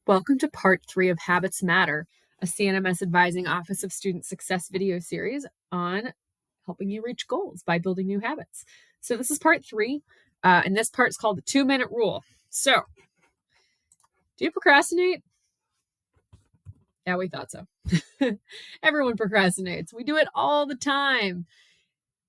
Welcome to part 3 of Habits Matter, a CNMS Advising Office of Student Success video series on helping you reach goals by building new habits. So this is part 3, and this part's called the 2-minute rule. So, do you procrastinate? Yeah, we thought so. Everyone procrastinates. We do it all the time.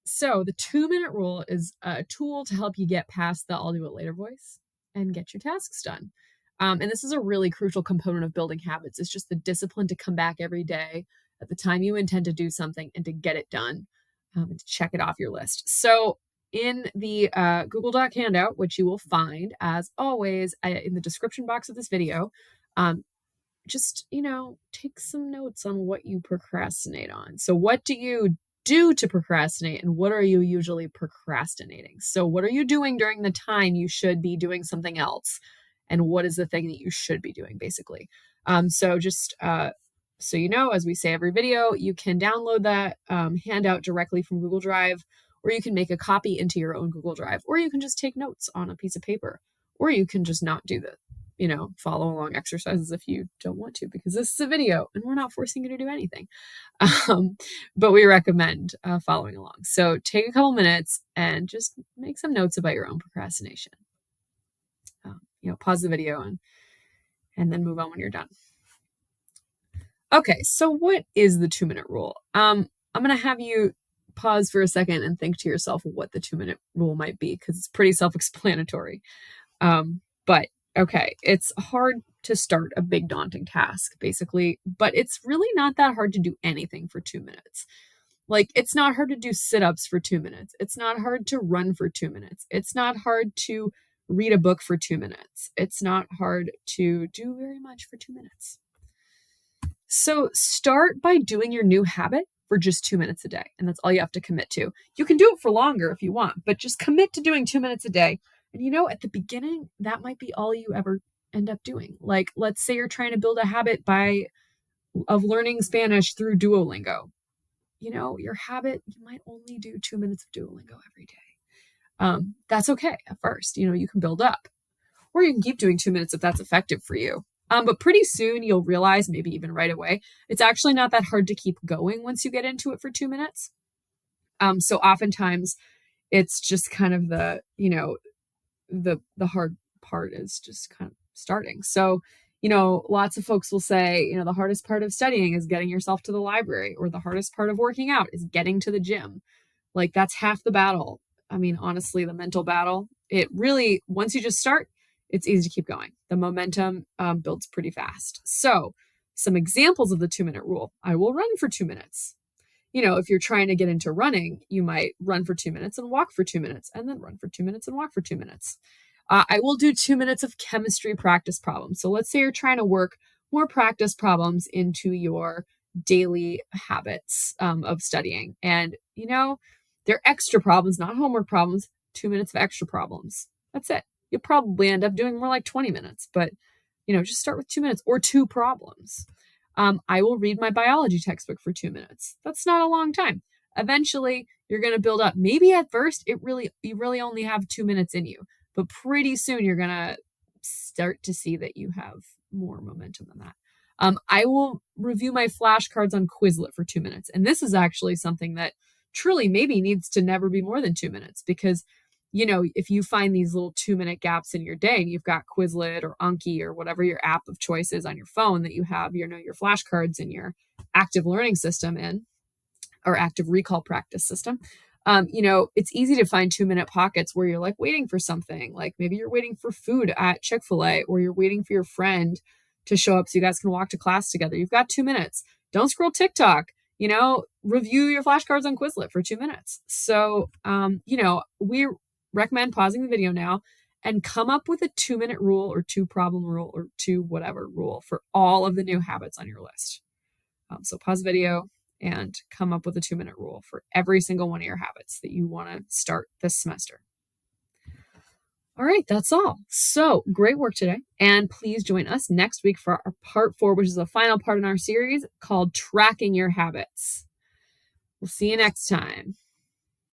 So the 2-minute rule is a tool to help you get past the I'll do it later voice and get your tasks done. And this is a really crucial component of building habits. It's just the discipline to come back every day at the time you intend to do something and to get it done and to check it off your list. So in the Google Doc handout, which you will find, as always, in the description box of this video, just, take some notes on what you procrastinate on. So what do you do to procrastinate, and what are you usually procrastinating? So what are you doing during the time you should be doing something else? And what is the thing that you should be doing, basically? So just so you know, as we say every video, you can download that handout directly from Google Drive, or you can make a copy into your own Google Drive, or you can just take notes on a piece of paper, or you can just not do the follow along exercises if you don't want to, because this is a video and we're not forcing you to do anything. But we recommend following along. So take a couple minutes and just make some notes about your own procrastination. Pause the video and then move on when you're done. Okay, so what is the 2-minute rule? I'm going to have you pause for a second and think to yourself what the 2-minute rule might be, because it's pretty self-explanatory. But okay, it's hard to start a big daunting task, basically, but it's really not that hard to do anything for 2 minutes. Like, it's not hard to do sit-ups for 2 minutes. It's not hard to run for 2 minutes. It's not hard to read a book for 2 minutes. It's not hard to do very much for 2 minutes. So start by doing your new habit for just 2 minutes a day, and that's all you have to commit to. You can do it for longer if you want, but just commit to doing 2 minutes a day. And at the beginning, that might be all you ever end up doing. Like, let's say you're trying to build a habit of learning Spanish through Duolingo. Your habit, you might only do 2 minutes of Duolingo every day. That's okay at first. You can build up, or you can keep doing 2 minutes if that's effective for you. But pretty soon you'll realize, maybe even right away, it's actually not that hard to keep going once you get into it for 2 minutes. So oftentimes it's just kind of the hard part is just kind of starting. So, lots of folks will say, the hardest part of studying is getting yourself to the library, or the hardest part of working out is getting to the gym. Like, that's half the battle. I mean, honestly, the mental battle, it really, once you just start, it's easy to keep going. The momentum builds pretty fast. So some examples of the 2-minute rule: I will run for 2 minutes. If you're trying to get into running, you might run for 2 minutes and walk for 2 minutes, and then run for 2 minutes and walk for 2 minutes. I will do 2 minutes of chemistry practice problems. So let's say you're trying to work more practice problems into your daily habits of studying. And, they're extra problems, not homework problems. 2 minutes of extra problems. That's it. You'll probably end up doing more like 20 minutes, but, just start with 2 minutes or 2 problems. I will read my biology textbook for 2 minutes. That's not a long time. Eventually, you're going to build up. Maybe at first, you really only have 2 minutes in you, but pretty soon you're going to start to see that you have more momentum than that. I will review my flashcards on Quizlet for 2 minutes. And this is actually something that truly maybe needs to never be more than 2 minutes, because if you find these little 2-minute gaps in your day, and you've got Quizlet or Anki or whatever your app of choice is on your phone that you have, your flashcards in your active learning system in, or active recall practice system, it's easy to find 2-minute pockets where you're like waiting for something. Like, maybe you're waiting for food at Chick-fil-A, or you're waiting for your friend to show up so you guys can walk to class together. You've got 2 minutes. Don't scroll TikTok. Review your flashcards on Quizlet for 2 minutes. So, we recommend pausing the video now and come up with a 2-minute rule, or 2 problem rule, or 2 whatever rule for all of the new habits on your list. So pause the video and come up with a 2-minute rule for every single one of your habits that you want to start this semester. All right, that's all. So great work today. And please join us next week for our part 4, which is the final part in our series called Tracking Your Habits. We'll see you next time.